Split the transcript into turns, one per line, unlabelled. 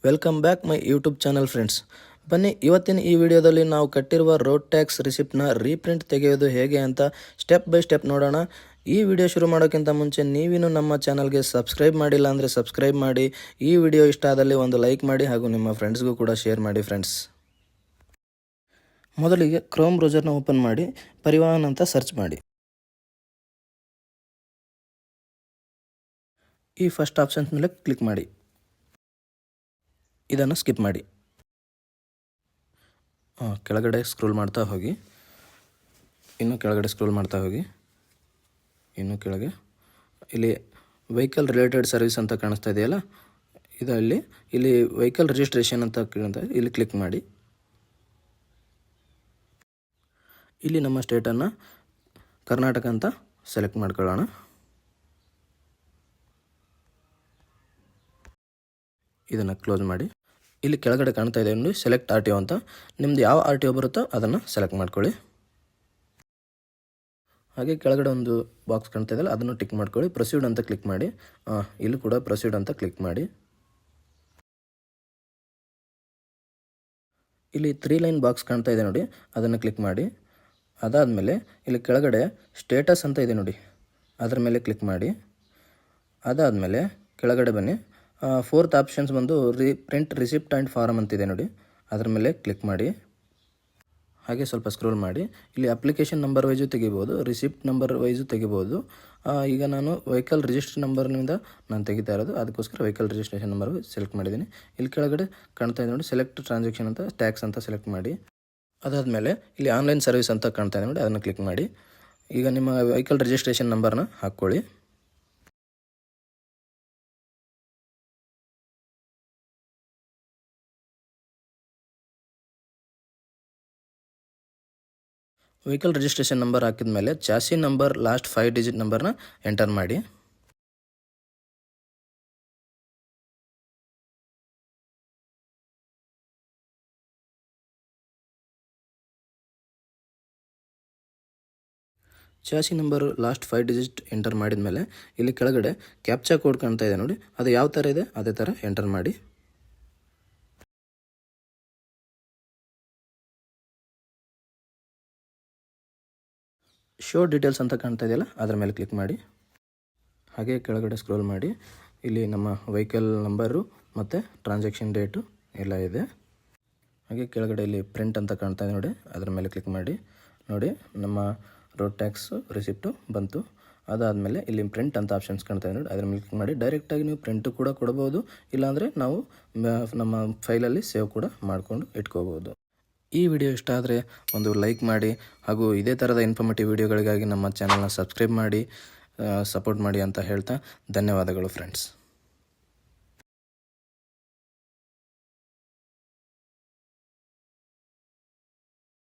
Welcome back my YouTube channel friends. ಬನ್ನಿ, ಇವತ್ತಿನ ಈ ವಿಡಿಯೋದಲ್ಲಿ ನಾವು ಕಟ್ಟಿರುವ ರೋಡ್ ಟ್ಯಾಕ್ಸ್ ರಿಸಿಪ್ಟ್ನ ರೀಪ್ರಿಂಟ್ ತೆಗೆಯೋದು ಹೇಗೆ ಅಂತ ಸ್ಟೆಪ್ ಬೈ ಸ್ಟೆಪ್ ನೋಡೋಣ. ಈ ವಿಡಿಯೋ ಶುರು ಮಾಡೋಕ್ಕಿಂತ ಮುಂಚೆ ನೀವಿನ್ನೂ ನಮ್ಮ ಚಾನಲ್ಗೆ ಸಬ್ಸ್ಕ್ರೈಬ್ ಮಾಡಿಲ್ಲ ಅಂದರೆ ಸಬ್ಸ್ಕ್ರೈಬ್ ಮಾಡಿ. ಈ ವಿಡಿಯೋ ಇಷ್ಟ ಆದಲ್ಲಿ ಒಂದು ಲೈಕ್ ಮಾಡಿ ಹಾಗೂ ನಿಮ್ಮ ಫ್ರೆಂಡ್ಸ್ಗೂ ಕೂಡ ಶೇರ್ ಮಾಡಿ ಫ್ರೆಂಡ್ಸ್. ಮೊದಲಿಗೆ ಕ್ರೋಮ್ ಬ್ರೌಸರ್ನ ಓಪನ್ ಮಾಡಿ ಪರಿವಾಹನ್ ಅಂತ ಸರ್ಚ್ ಮಾಡಿ. ಈ ಫಸ್ಟ್ ಆಪ್ಷನ್ಸ್ ಮೇಲೆ ಕ್ಲಿಕ್ ಮಾಡಿ. ಇದನ್ನು ಸ್ಕಿಪ್ ಮಾಡಿ. ಕೆಳಗಡೆ ಸ್ಕ್ರೋಲ್ ಮಾಡ್ತಾ ಹೋಗಿ, ಇನ್ನೂ ಕೆಳಗಡೆ ಸ್ಕ್ರೋಲ್ ಮಾಡ್ತಾ ಹೋಗಿ, ಇನ್ನೂ ಕೆಳಗೆ ಇಲ್ಲಿ ವೆಹಿಕಲ್ ರಿಲೇಟೆಡ್ ಸರ್ವಿಸ್ ಅಂತ ಕಾಣಿಸ್ತಾ ಇದೆಯಲ್ಲ, ಇಲ್ಲಿ ವೆಹಿಕಲ್ ರಿಜಿಸ್ಟ್ರೇಷನ್ ಅಂತ ಇಲ್ಲಿ ಕ್ಲಿಕ್ ಮಾಡಿ. ಇಲ್ಲಿ ನಮ್ಮ ಸ್ಟೇಟನ್ನು ಕರ್ನಾಟಕ ಅಂತ ಸೆಲೆಕ್ಟ್ ಮಾಡ್ಕೊಳ್ಳೋಣ. ಇದನ್ನು ಕ್ಲೋಸ್ ಮಾಡಿ. ಇಲ್ಲಿ ಕೆಳಗಡೆ ಕಾಣ್ತಾ ಇದೆ ನೋಡಿ, ಸೆಲೆಕ್ಟ್ ಆರ್ ಟಿ ಒ ಅಂತ. ನಿಮ್ದು ಯಾವ ಆರ್ ಟಿ ಒ ಬರುತ್ತೋ ಅದನ್ನು ಸೆಲೆಕ್ಟ್ ಮಾಡ್ಕೊಳ್ಳಿ. ಹಾಗೆ ಕೆಳಗಡೆ ಒಂದು ಬಾಕ್ಸ್ ಕಾಣ್ತಾ ಇದೆಯಲ್ಲ, ಅದನ್ನು ಟಿಕ್ ಮಾಡ್ಕೊಳ್ಳಿ. ಪ್ರೊಸೀಡ್ ಅಂತ ಕ್ಲಿಕ್ ಮಾಡಿ. ಇಲ್ಲಿ ಕೂಡ ಪ್ರೊಸೀಡ್ ಅಂತ ಕ್ಲಿಕ್ ಮಾಡಿ. ಇಲ್ಲಿ 3 ಲೈನ್ ಬಾಕ್ಸ್ ಕಾಣ್ತಾ ಇದೆ ನೋಡಿ, ಅದನ್ನು ಕ್ಲಿಕ್ ಮಾಡಿ. ಅದಾದಮೇಲೆ ಇಲ್ಲಿ ಕೆಳಗಡೆ ಸ್ಟೇಟಸ್ ಅಂತ ಇದೆ ನೋಡಿ, ಅದರ ಮೇಲೆ ಕ್ಲಿಕ್ ಮಾಡಿ. ಅದಾದಮೇಲೆ ಕೆಳಗಡೆ ಬನ್ನಿ. 4th ಆಪ್ಷನ್ಸ್ ಬಂದು ಪ್ರಿಂಟ್ ರಿಸಿಪ್ಟ್ ಆ್ಯಂಡ್ ಫಾರಮ್ ಅಂತಿದೆ ನೋಡಿ, ಅದರ ಮೇಲೆ ಕ್ಲಿಕ್ ಮಾಡಿ. ಹಾಗೆ ಸ್ವಲ್ಪ ಸ್ಕ್ರೋಲ್ ಮಾಡಿ. ಇಲ್ಲಿ ಅಪ್ಲಿಕೇಶನ್ ನಂಬರ್ ವೈಸು ತೆಗಿಬೋದು, ರಿಸಿಪ್ಟ್ ನಂಬರ್ ವೈಸು ತೆಗಿಬೋದು. ಈಗ ನಾನು ವೆಹಿಕಲ್ ರಿಜಿಸ್ಟ್ರೇಷನ್ ನಂಬರ್ನಿಂದ ನಾನು ತೆಗಿತಾ ಇರೋದು, ಅದಕ್ಕೋಸ್ಕರ ವೆಹಿಕಲ್ ರಿಜಿಸ್ಟ್ರೇಷನ್ ನಂಬರ್ ಸೆಲೆಕ್ಟ್ ಮಾಡಿದ್ದೀನಿ. ಇಲ್ಲಿ ಕೆಳಗಡೆ ಕಾಣ್ತಾ ಇದೆ ನೋಡಿ, ಸೆಲೆಕ್ಟ್ ಟ್ರಾನ್ಸಾಕ್ಷನ್ ಅಂತ ಟ್ಯಾಕ್ಸ್ ಅಂತ ಸೆಲೆಕ್ಟ್ ಮಾಡಿ. ಅದಾದಮೇಲೆ ಇಲ್ಲಿ ಆನ್ಲೈನ್ ಸರ್ವಿಸ್ ಅಂತ ಕಾಣ್ತಾ ಇದೆ ನೋಡಿ, ಅದನ್ನು ಕ್ಲಿಕ್ ಮಾಡಿ. ಈಗ ನಿಮ್ಮ ವೆಹಿಕಲ್ ರಿಜಿಸ್ಟ್ರೇಷನ್ ನಂಬರ್ನ ಹಾಕ್ಕೊಳ್ಳಿ. ವೆಹಿಕಲ್ ರಿಜಿಸ್ಟ್ರೇಷನ್ ನಂಬರ್ ಹಾಕಿದ ಮೇಲೆ ಚಾಸಿ ನಂಬರ್ ಲಾಸ್ಟ್ 5 ಡಿಜಿಟ್ ನಂಬರ್ನ ಎಂಟರ್ ಮಾಡಿ. Chassis number last 5 digit enter ಮಾಡಿದ ಮೇಲೆ ಇಲ್ಲಿ ಕೆಳಗಡೆ ಕ್ಯಾಪ್ಚಾ ಕೋಡ್ ಕಾಣ್ತಾ ಇದೆ ನೋಡಿ, ಅದು ಯಾವ ಥರ ಇದೆ ಅದೇ ಥರ ಎಂಟರ್ ಮಾಡಿ. ಶೋ ಡೀಟೇಲ್ಸ್ ಅಂತ ಕಾಣ್ತಾ ಇದೆಯಲ್ಲ, ಅದರ ಮೇಲೆ ಕ್ಲಿಕ್ ಮಾಡಿ. ಹಾಗೆ ಕೆಳಗಡೆ ಸ್ಕ್ರೋಲ್ ಮಾಡಿ. ಇಲ್ಲಿ ನಮ್ಮ ವೆಹಿಕಲ್ ನಂಬರು ಮತ್ತು ಟ್ರಾನ್ಸಾಕ್ಷನ್ ಡೇಟು ಎಲ್ಲ ಇದೆ. ಹಾಗೆ ಕೆಳಗಡೆ ಇಲ್ಲಿ ಪ್ರಿಂಟ್ ಅಂತ ಕಾಣ್ತಾ ಇದೆ ನೋಡಿ, ಅದರ ಮೇಲೆ ಕ್ಲಿಕ್ ಮಾಡಿ. ನೋಡಿ, ನಮ್ಮ ರೋಡ್ ಟ್ಯಾಕ್ಸ್ ರಿಸಿಪ್ಟು ಬಂತು. ಅದಾದಮೇಲೆ ಇಲ್ಲಿ ಪ್ರಿಂಟ್ ಅಂತ ಆಪ್ಷನ್ಸ್ ಕಾಣ್ತಾ ಇದೆ ನೋಡಿ, ಅದರ ಮೇಲೆ ಕ್ಲಿಕ್ ಮಾಡಿ. ಡೈರೆಕ್ಟಾಗಿ ನೀವು ಪ್ರಿಂಟು ಕೂಡ ಕೊಡ್ಬೋದು, ಇಲ್ಲಾಂದರೆ ನಾವು ನಮ್ಮ ಫೈಲಲ್ಲಿ ಸೇವ್ ಕೂಡ ಮಾಡಿಕೊಂಡು ಇಟ್ಕೋಬೋದು. ಈ ವಿಡಿಯೋ ಇಷ್ಟ ಆದರೆ ಒಂದು ಲೈಕ್ ಮಾಡಿ, ಹಾಗೂ ಇದೇ ಥರದ ಇನ್ಫಾರ್ಮೇಟಿವ್ ವಿಡಿಯೋಗಳಿಗಾಗಿ ನಮ್ಮ ಚಾನಲ್ನ ಸಬ್ಸ್ಕ್ರೈಬ್ ಮಾಡಿ, ಸಪೋರ್ಟ್ ಮಾಡಿ ಅಂತ ಹೇಳ್ತಾ ಧನ್ಯವಾದಗಳು ಫ್ರೆಂಡ್ಸ್.